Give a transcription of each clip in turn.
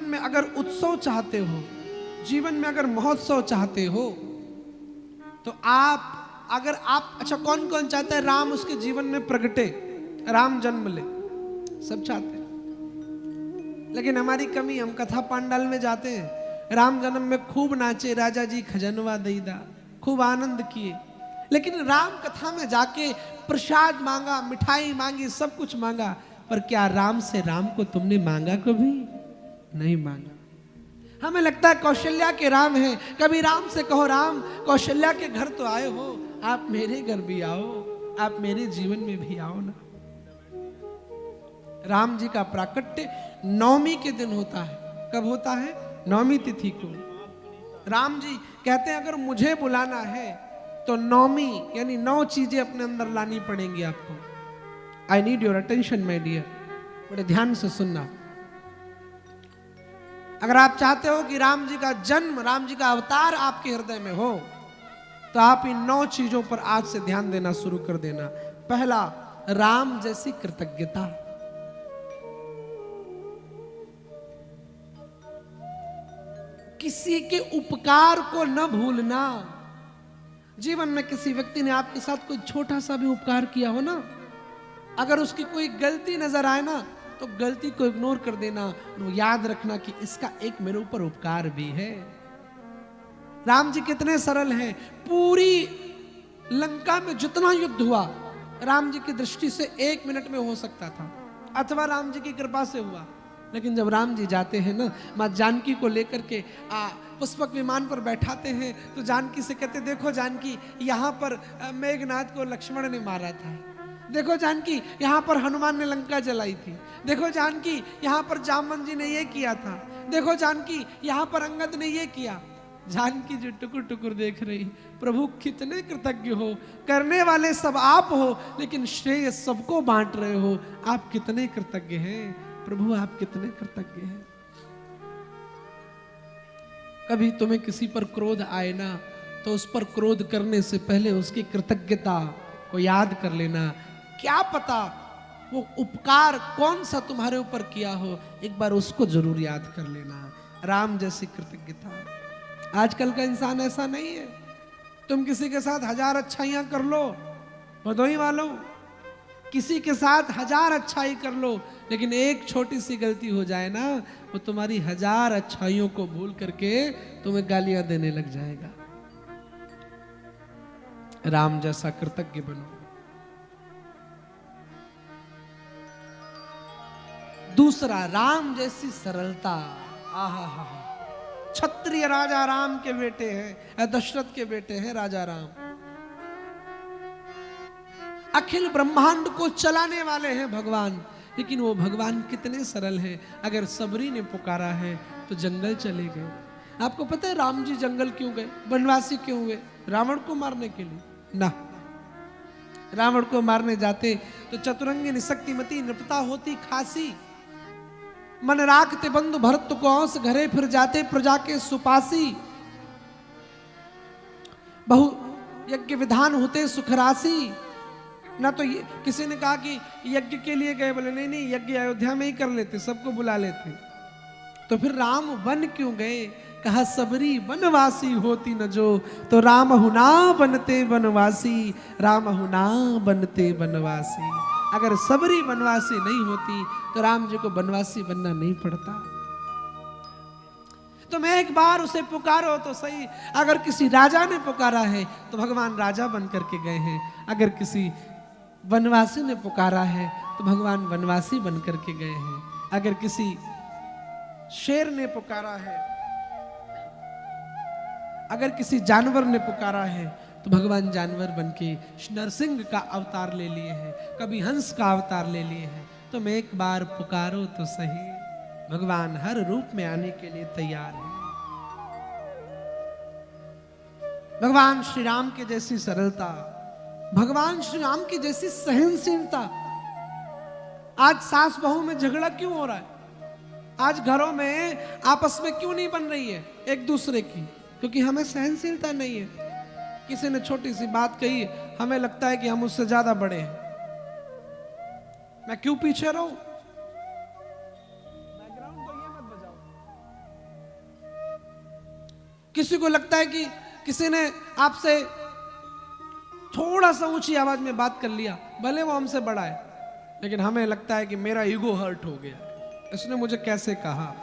में अगर उत्सव चाहते हो, जीवन में अगर महोत्सव चाहते हो, तो आप अच्छा, कौन कौन चाहता है राम उसके जीवन में प्रगटे, राम जन्म ले? सब चाहते हैं। लेकिन हमारी कमी, हम कथा पांडाल में जाते हैं, राम जन्म में खूब नाचे, राजा जी खजनवा दईदा, खूब आनंद किए, लेकिन राम कथा में जाके प्रसाद मांगा, मिठाई मांगी, सब कुछ मांगा, पर क्या राम से राम को तुमने मांगा? कभी नहीं मांगा। हमें लगता है कौशल्या के राम हैं, कभी राम से कहो, राम कौशल्या के घर तो आए हो, आप मेरे घर भी आओ, आप मेरे जीवन में भी आओ ना। राम जी का प्राकट्य नवमी के दिन होता है। कब होता है? नवमी तिथि को। राम जी कहते हैं अगर मुझे बुलाना है तो नवमी यानी 9 चीजें अपने अंदर लानी पड़ेंगी आपको। I need your attention my dear, बड़े ध्यान से सुनना। अगर आप चाहते हो कि राम जी का जन्म, राम जी का अवतार आपके हृदय में हो, तो आप इन 9 चीजों पर आज से ध्यान देना शुरू कर देना। पहला, राम जैसी कृतज्ञता। किसी के उपकार को न भूलना। जीवन में किसी व्यक्ति ने आपके साथ कोई छोटा सा भी उपकार किया हो ना, अगर उसकी कोई गलती नजर आए ना, तो गलती को इग्नोर कर देना, वो याद रखना कि इसका एक मेरे ऊपर उपकार भी है। राम जी कितने सरल हैं। पूरी लंका में जितना युद्ध हुआ, राम जी की दृष्टि से 1 मिनट में हो सकता था, अथवा राम जी की कृपा से हुआ। लेकिन जब राम जी जाते हैं ना, माँ जानकी को लेकर के पुष्पक विमान पर बैठाते हैं, तो जानकी से कहते, देखो जानकी, यहाँ पर मेघनाथ को लक्ष्मण ने मारा था, देखो जानकी यहाँ पर हनुमान ने लंका जलाई थी, देखो जानकी यहाँ पर जामवंत जी ने ये किया था, देखो जानकी यहाँ पर अंगद ने ये किया। जानकी जो टुकुर टुकुर देख रही, प्रभु कितने कृतज्ञ हो, करने वाले सब आप हो, लेकिन श्रेय सबको बांट रहे हो, आप कितने कृतज्ञ हैं प्रभु, आप कितने कृतज्ञ हैं। कभी तुम्हें किसी पर क्रोध आए ना, तो उस पर क्रोध करने से पहले उसकी कृतज्ञता को याद कर लेना। क्या पता वो उपकार कौन सा तुम्हारे ऊपर किया हो, एक बार उसको जरूर याद कर लेना। राम जैसी कृतज्ञता। आजकल का इंसान ऐसा नहीं है। तुम किसी के साथ 1000 अच्छाइयां कर लो, भदोही वालों, किसी के साथ 1000 अच्छाई कर लो, लेकिन एक छोटी सी गलती हो जाए ना, वो तुम्हारी 1000 अच्छाइयों को भूल करके तुम्हें गालियां देने लग जाएगा। राम जैसा कृतज्ञ बनो। दूसरा, राम जैसी सरलता। आहा हा, क्षत्रिय राजा राम के बेटे हैं, दशरथ के बेटे हैं राजा राम, अखिल ब्रह्मांड को चलाने वाले हैं भगवान, लेकिन वो भगवान कितने सरल हैं। अगर सबरी ने पुकारा है तो जंगल चले गए। आपको पता है राम जी जंगल क्यों गए, वनवासी क्यों हुए? रावण को मारने के लिए ना। रावण को मारने जाते तो चतुरंगिनी शक्तिमती नृपता होती खासी, मन राखते बंधु भरत को औंस, घरे फिर जाते प्रजा के सुपासी, बहु यज्ञ विधान होते सुखरासी। ना तो किसी ने कहा कि यज्ञ के लिए गए, बोले नहीं नहीं, यज्ञ अयोध्या में ही कर लेते, सबको बुला लेते। तो फिर राम वन क्यों गए? कहा सबरी वनवासी होती न जो, तो राम हुना बनते वनवासी, राम हुना बनते वनवासी। अगर सबरी वनवासी नहीं होती तो राम जी को वनवासी बनना नहीं पड़ता। तुम एक बार उसे पुकारो तो सही। अगर किसी राजा ने पुकारा है तो भगवान राजा बन करके गए हैं, अगर किसी वनवासी ने पुकारा है तो भगवान वनवासी बन करके गए हैं, अगर किसी शेर ने पुकारा है, अगर किसी जानवर ने पुकारा है तो भगवान जानवर बन के नरसिंह का अवतार ले लिए हैं, कभी हंस का अवतार ले लिए हैं। तुम एक बार पुकारो तो सही, भगवान हर रूप में आने के लिए तैयार है। भगवान श्री राम के जैसी सरलता, भगवान श्री राम की जैसी सहनशीलता। आज सास बहू में झगड़ा क्यों हो रहा है? आज घरों में आपस में क्यों नहीं बन रही है एक दूसरे की? क्योंकि हमें सहनशीलता नहीं है। किसी ने छोटी सी बात कही, हमें लगता है कि हम उससे ज्यादा बड़े हैं, मैं क्यों पीछे रहूं? बैकग्राउंड तो ये मत बजाओ, किसी को लगता है कि किसी ने आपसे थोड़ा सा ऊंची आवाज में बात कर लिया, भले वो हमसे बड़ा है, लेकिन हमें लगता है कि मेरा ईगो हर्ट हो गया, इसने मुझे कैसे कहा,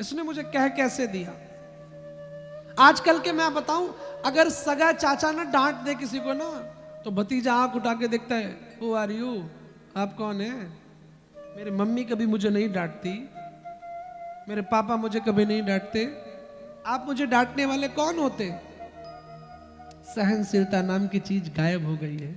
इसने मुझे कह कैसे दिया। आजकल के मैं बताऊं, अगर सगा चाचा ना डांट दे किसी को ना, तो भतीजा आंख उठा के देखता है, हु आर यू, आप कौन है। मेरी मम्मी कभी मुझे नहीं डांटती, मेरे पापा मुझे कभी नहीं डांटते, आप मुझे डांटने वाले कौन होते। सहनशीलता नाम की चीज गायब हो गई है।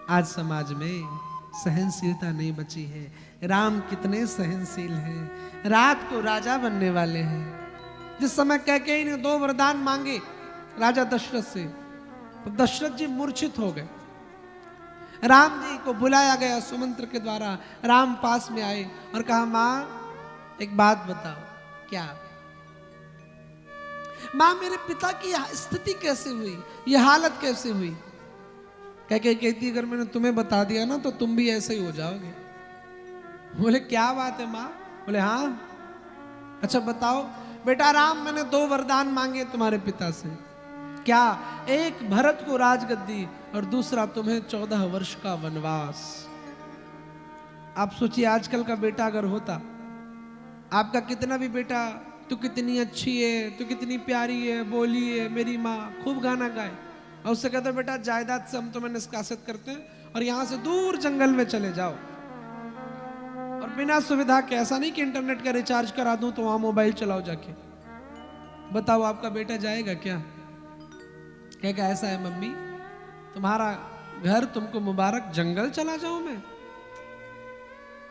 आज समाज में सहनशीलता नहीं बची है। राम कितने सहनशील हैं, रात को राजा बनने वाले हैं। जिस समय कैकेयी ने 2 वरदान मांगे राजा दशरथ से, तो दशरथ जी मूर्छित हो गए। राम जी को बुलाया गया सुमंत्र के द्वारा, राम पास में आए और कहा, मां एक बात बताओ। क्या? मां मेरे पिता की स्थिति कैसे हुई, यह हालत कैसे हुई। कैकेयी कहती, अगर मैंने तुम्हें बता दिया ना तो तुम भी ऐसे ही हो जाओगे। बोले क्या बात है मां। बोले हाँ। अच्छा बताओ। बेटा राम, मैंने 2 वरदान मांगे तुम्हारे पिता से। क्या? एक भरत को राजगद्दी और दूसरा तुम्हें 14 वर्ष का वनवास। आप सोचिए, आजकल का बेटा अगर होता, आपका कितना भी बेटा, तू कितनी अच्छी है, तू कितनी प्यारी है, बोली है मेरी माँ, खूब गाना गाए, और उससे कहते बेटा जायदाद से हम तुम्हें निष्कासित करते हैं और यहां से दूर जंगल में चले जाओ, और बिना सुविधा के, ऐसा नहीं कि इंटरनेट का रिचार्ज करा दूं तो वहां मोबाइल चलाओ जाके। बताओ आपका बेटा जाएगा क्या? कहेगा ऐसा है मम्मी, तुम्हारा घर तुमको मुबारक, जंगल चला जाऊं मैं।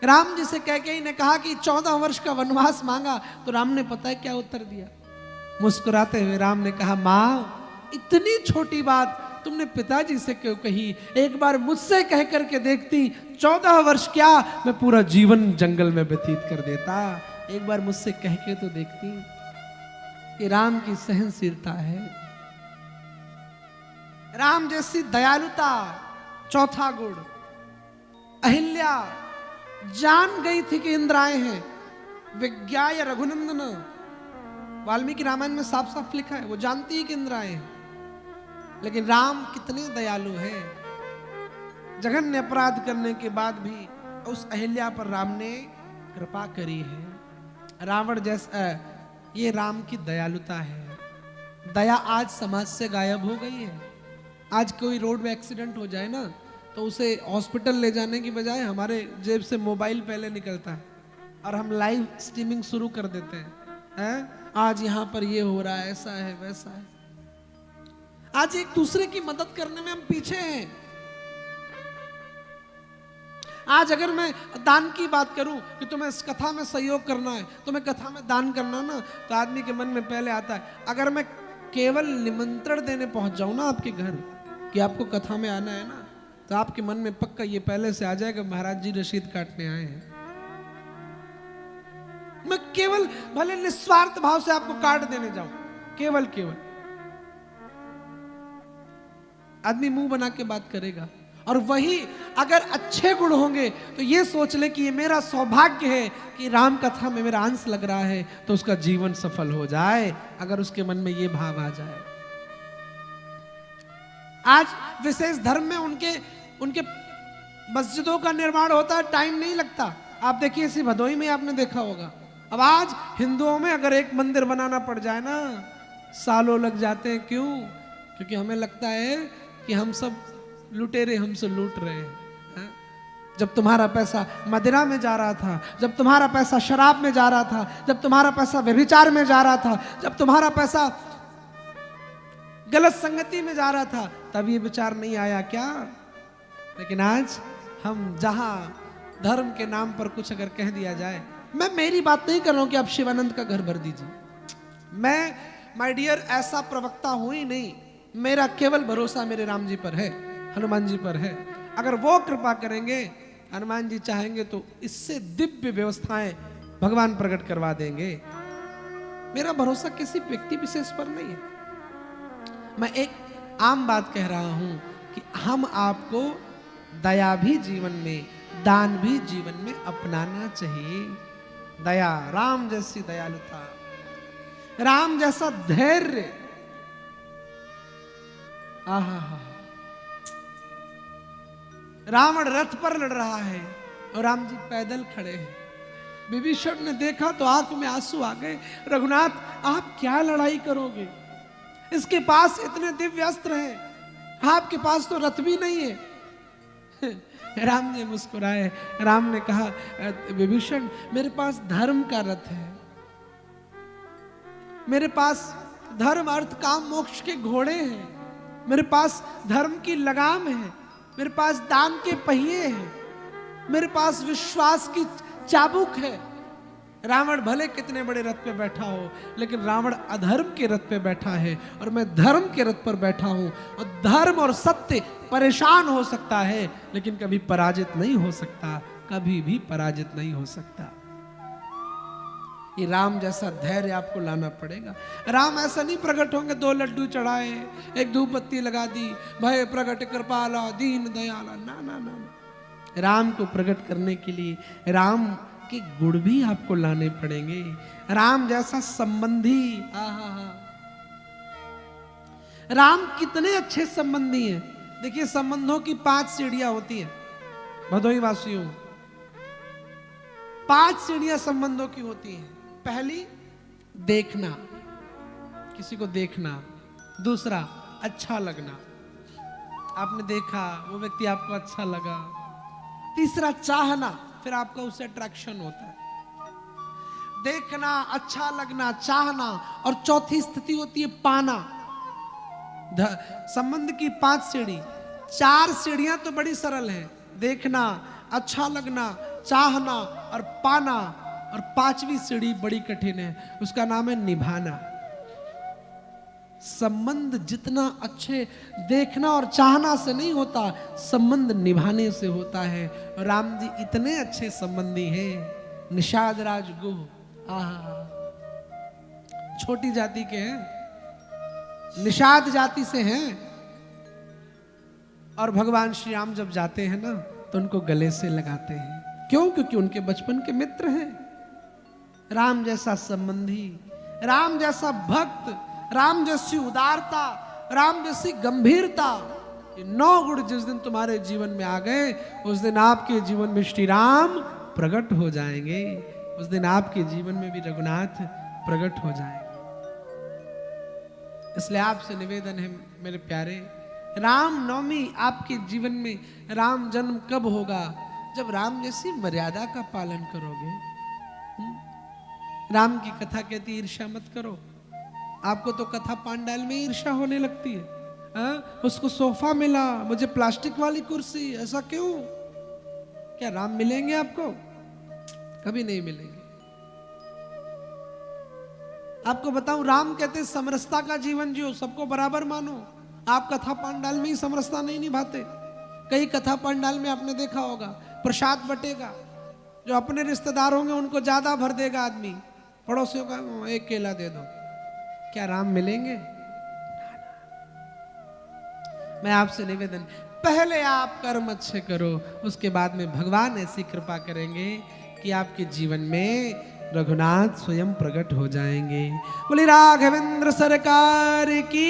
राम जी से कैकेयी ने कहा कि 14 वर्ष का वनवास मांगा, तो राम ने पता है क्या उत्तर दिया। मुस्कुराते हुए राम ने कहा, मां इतनी छोटी बात तुमने पिताजी से क्यों कही, एक बार मुझसे कह करके देखती, 14 वर्ष क्या, मैं पूरा जीवन जंगल में व्यतीत कर देता। एक बार मुझसे कह के तो देखती। ये राम की सहनशीलता है, राम जैसी दयालुता। चौथा गुण, अहिल्या जान गई थी कि इंद्र आए हैं, विज्ञाय रघुनंदन। वाल्मीकि रामायण में साफ साफ लिखा है, वो जानती है कि इंद्र आए हैं, लेकिन राम कितने दयालु हैं। जघन्य अपराध करने के बाद भी उस अहिल्या पर राम ने कृपा करी है। रावण जैसा, ये राम की दयालुता है। दया आज समाज से गायब हो गई है। आज कोई रोड में एक्सीडेंट हो जाए ना, तो उसे हॉस्पिटल ले जाने की बजाय हमारे जेब से मोबाइल पहले निकलता है और हम लाइव स्ट्रीमिंग शुरू कर देते हैं। आज यहाँ पर ये हो रहा है, ऐसा है वैसा है। आज एक दूसरे की मदद करने में हम पीछे हैं। आज अगर मैं दान की बात करूं कि तुम्हें इस कथा में सहयोग करना है, तुम्हें कथा में दान करना ना, तो आदमी के मन में पहले आता है, अगर मैं केवल निमंत्रण देने पहुंच जाऊं ना आपके घर कि आपको कथा में आना है ना, तो आपके मन में पक्का ये पहले से आ जाएगा, महाराज जी रसीद काटने आए हैं। मैं केवल भले निस्वार्थ भाव से आपको कार्ड देने जाऊं, केवल आदमी मुंह बना के बात करेगा। और वही अगर अच्छे गुण होंगे तो ये सोच ले कि ये मेरा सौभाग्य है कि राम कथा में मेरा अंश लग रहा है, तो उसका जीवन सफल हो जाए, अगर उसके मन में ये भाव आ जाए। आज विशेष धर्म में उनके मस्जिदों का निर्माण होता है, टाइम नहीं लगता। आप देखिए इसी भदोही में आपने देखा होगा। अब आज हिंदुओं में अगर एक मंदिर बनाना पड़ जाए ना, सालों लग जाते हैं। क्यों? क्योंकि हमें लगता है कि हम सब लुटेरे हमसे लूट रहे हैं। जब तुम्हारा पैसा मदिरा में जा रहा था, जब तुम्हारा पैसा शराब में जा रहा था, जब तुम्हारा पैसा व्यभिचार में जा रहा था, जब तुम्हारा पैसा गलत संगति में जा रहा था, तब ये विचार नहीं आया क्या? लेकिन आज हम जहां धर्म के नाम पर कुछ अगर कह दिया जाए, मैं मेरी बात नहीं कर रहा हूं कि आप शिवानंद का घर भर दीजिए, मैं माय डियर ऐसा प्रवक्ता हूं ही नहीं। मेरा केवल भरोसा मेरे राम जी पर है, हनुमान जी पर है। अगर वो कृपा करेंगे, हनुमान जी चाहेंगे तो इससे दिव्य व्यवस्थाएं भगवान प्रकट करवा देंगे। मेरा भरोसा किसी व्यक्ति विशेष पर नहीं है। मैं एक आम बात कह रहा हूं कि हम आपको दया भी जीवन में, दान भी जीवन में अपनाना चाहिए। दया, राम जैसी दयालुता, राम जैसा धैर्य, आहा, रावण रथ पर लड़ रहा है और राम जी पैदल खड़े हैं। विभीषण ने देखा तो आंख में आंसू आ गए। रघुनाथ, आप क्या लड़ाई करोगे? इसके पास इतने दिव्य अस्त्र हैं, आपके पास तो रथ भी नहीं है। राम ने मुस्कुराए। राम ने कहा, विभीषण, मेरे पास धर्म का रथ है, मेरे पास धर्म अर्थ काम मोक्ष के घोड़े हैं, मेरे पास धर्म की लगाम है, मेरे पास दान के पहिए हैं, मेरे पास विश्वास की चाबुक है। रावण भले कितने बड़े रथ पे बैठा हो, लेकिन रावण अधर्म के रथ पे बैठा है और मैं धर्म के रथ पर बैठा हूं। और धर्म और सत्य परेशान हो सकता है, लेकिन कभी पराजित नहीं हो सकता, कभी भी पराजित नहीं हो सकता। ये राम जैसा धैर्य आपको लाना पड़ेगा। राम ऐसा नहीं प्रकट होंगे, 2 लड्डू चढ़ाए, एक धूप बत्ती लगा दी, भय प्रकट कृपाला दीन दयाला, ना ना ना। राम को प्रकट करने के लिए राम के गुण भी आपको लाने पड़ेंगे। राम जैसा संबंधी, राम कितने अच्छे संबंधी हैं। देखिए, संबंधों की 5 सीढ़ियां होती हैं। भदोही वासियों, 5 सीढ़ियां संबंधों की होती हैं। पहली, देखना, किसी को देखना। दूसरा, अच्छा लगना, आपने देखा, वो व्यक्ति आपको अच्छा लगा। तीसरा, चाहना, फिर आपका उससे अट्रैक्शन होता है। देखना, अच्छा लगना, चाहना, और चौथी स्थिति होती है पाना। संबंध की 5 सीढ़ी, 4 सीढ़ियां तो बड़ी सरल हैं, देखना, अच्छा लगना, चाहना और पाना, और 5वीं सीढ़ी बड़ी कठिन है, उसका नाम है निभाना। संबंध जितना अच्छे देखना और चाहना से नहीं होता, संबंध निभाने से होता है। और राम जी इतने अच्छे संबंधी हैं। निषाद राज गुह, छोटी जाति के हैं, निषाद जाति से हैं। और भगवान श्री राम जब जाते हैं ना, तो उनको गले से लगाते हैं। क्यों? क्योंकि उनके बचपन के मित्र हैं। राम जैसा संबंधी, राम जैसा भक्त, राम जैसी उदारता, राम जैसी गंभीरता, ये 9 गुण जिस दिन तुम्हारे जीवन में आ गए, उस दिन आपके जीवन में श्री राम प्रकट हो जाएंगे। उस दिन आपके जीवन में भी रघुनाथ प्रकट हो जाएंगे। इसलिए आपसे निवेदन है मेरे प्यारे, राम नवमी आपके जीवन में, राम जन्म कब होगा? जब राम जैसी मर्यादा का पालन करोगे। राम की कथा कहती, ईर्ष्या मत करो। आपको तो कथा पांडाल में ईर्ष्या होने लगती है। उसको सोफा मिला, मुझे प्लास्टिक वाली कुर्सी, ऐसा क्यों? क्या राम मिलेंगे आपको? कभी नहीं मिलेंगे। आपको बताऊं, राम कहते समरसता का जीवन जियो, सबको बराबर मानो। आप कथा पांडाल में ही समरसता नहीं निभाते। कई कथा पांडाल में आपने देखा होगा, प्रसाद बटेगा, जो अपने रिश्तेदार होंगे उनको ज्यादा भर देगा आदमी, पड़ोसियों का 1 केला दे दो। क्या राम मिलेंगे? मैं आपसे निवेदन, पहले आप कर्म अच्छे करो, उसके बाद में भगवान ऐसी कृपा करेंगे कि आपके जीवन में रघुनाथ स्वयं प्रकट हो जाएंगे। बोले राघवेंद्र सरकार की।